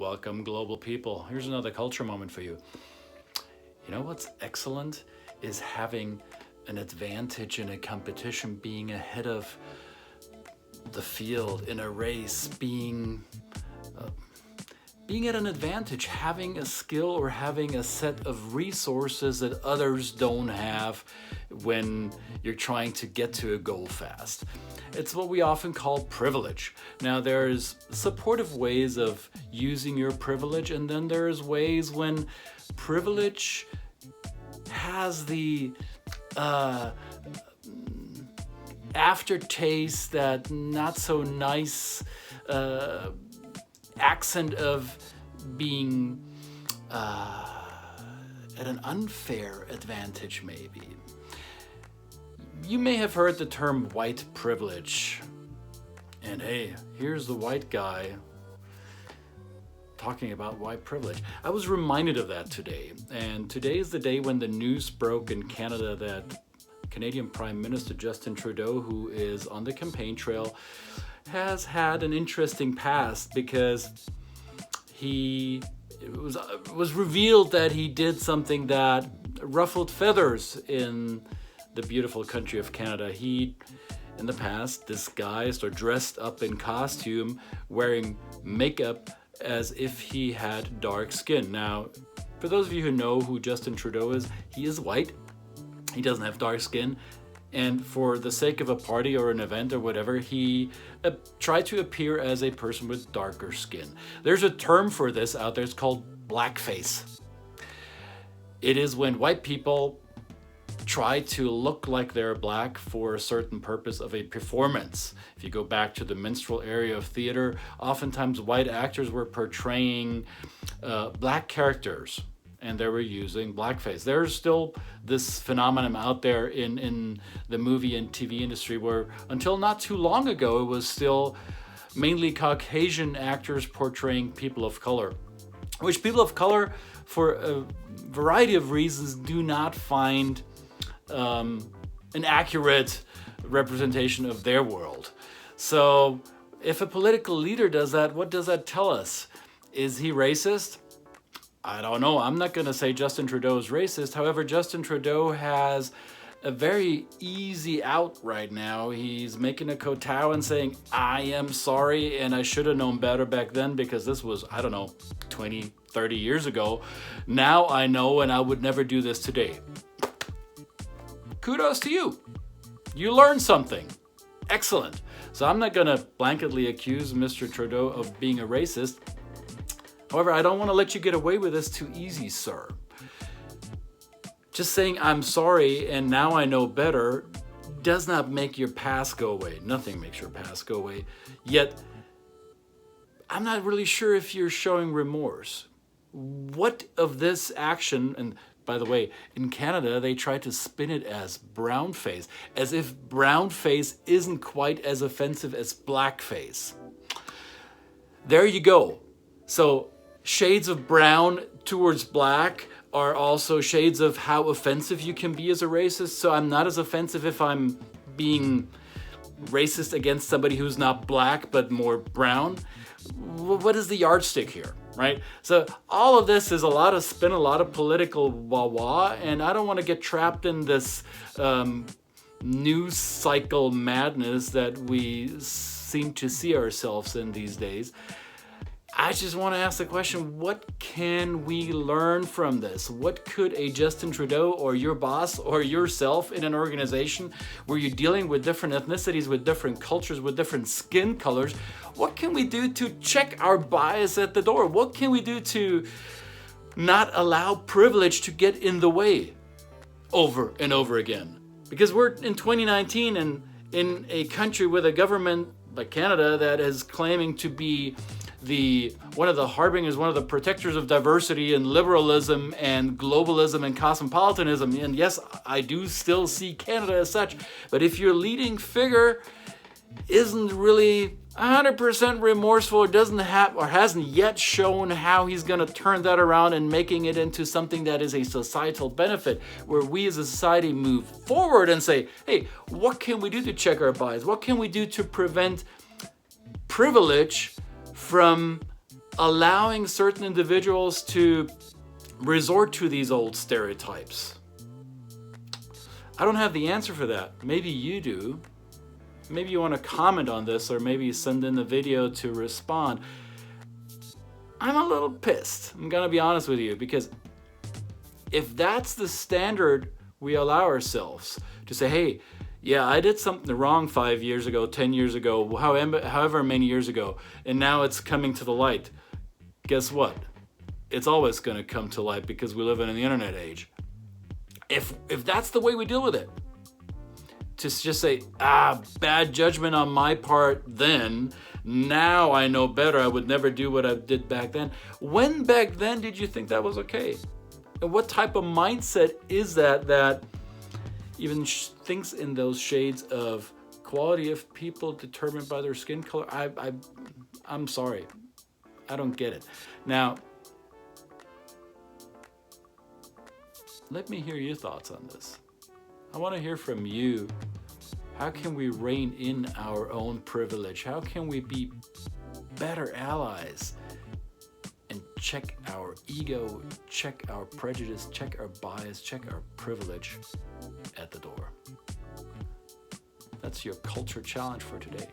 welcome, global people. Here's another culture moment for you. You know what's excellent is having an advantage in a competition, being ahead of the field in a race, being at an advantage, having a skill or having a set of resources that others don't have when you're trying to get to a goal fast. It's what we often call privilege. Now, there's supportive ways of using your privilege, and then there's ways when privilege has the aftertaste, that not so nice accent of being at an unfair advantage, maybe. You may have heard the term white privilege. And hey, here's the white guy talking about white privilege. I was reminded of that today. And today is the day when the news broke in Canada that Canadian Prime Minister Justin Trudeau, who is on the campaign trail, has had an interesting past, because it was revealed that he did something that ruffled feathers in the beautiful country of Canada. He, in the past, disguised or dressed up in costume, wearing makeup as if he had dark skin. Now, for those of you who know who Justin Trudeau is, he is white. He doesn't have dark skin. And for the sake of a party or an event or whatever, he tried to appear as a person with darker skin. There's a term for this out there. It's called blackface. It is when white people try to look like they're black for a certain purpose of a performance. If you go back to the minstrel area of theater, oftentimes white actors were portraying black characters, and they were using blackface. There's still this phenomenon out there in the movie and TV industry where, until not too long ago, it was still mainly Caucasian actors portraying people of color, which people of color, for a variety of reasons, do not find an accurate representation of their world. So if a political leader does that, what does that tell us? Is he racist? I don't know. I'm not going to say Justin Trudeau is racist. However, Justin Trudeau has a very easy out right now. He's making a kowtow and saying, I am sorry, and I should have known better back then, because this was, 20, 30 years ago. Now I know, and I would never do this today. Kudos to you. You learned something. Excellent. So I'm not going to blanketly accuse Mr. Trudeau of being a racist. However, I don't want to let you get away with this too easy, sir. Just saying I'm sorry and now I know better does not make your past go away. Nothing makes your past go away. Yet, I'm not really sure if you're showing remorse. What of this action, and by the way, in Canada, they try to spin it as brownface, as if brownface isn't quite as offensive as blackface. There you go. So shades of brown towards black are also shades of how offensive you can be as a racist. So I'm not as offensive if I'm being racist against somebody who's not black but more brown. What is the yardstick here, right? So all of this is a lot of spin, a lot of political wah-wah, and I don't want to get trapped in this news cycle madness that we seem to see ourselves in these days. I just want to ask the question, what can we learn from this? What could a Justin Trudeau or your boss or yourself in an organization where you're dealing with different ethnicities, with different cultures, with different skin colors, what can we do to check our bias at the door? What can we do to not allow privilege to get in the way over and over again? Because we're in 2019 and in a country with a government like Canada that is claiming to be one of the harbingers, one of the protectors of diversity and liberalism and globalism and cosmopolitanism. And yes, I do still see Canada as such. But if your leading figure isn't really 100% remorseful, or doesn't have, or hasn't yet shown how he's going to turn that around and making it into something that is a societal benefit, where we as a society move forward and say, hey, what can we do to check our bias? What can we do to prevent privilege from allowing certain individuals to resort to these old stereotypes? I don't have the answer for that. Maybe you do. Maybe you want to comment on this, or maybe send in the video to respond. I'm a little pissed. I'm going to be honest with you, because if that's the standard we allow ourselves to say, hey, yeah, I did something wrong 5 years ago, 10 years ago, however many years ago, and now it's coming to the light. Guess what? It's always going to come to light because we live in the internet age. If that's the way we deal with it, to just say, bad judgment on my part then, now I know better, I would never do what I did back then. When back then did you think that was okay? And what type of mindset is that even thinks in those shades of quality of people determined by their skin color? I'm sorry, I don't get it. Now, let me hear your thoughts on this. I want to hear from you. How can we rein in our own privilege? How can we be better allies and check our ego, check our prejudice, check our bias, check our privilege at the door? That's your culture challenge for today.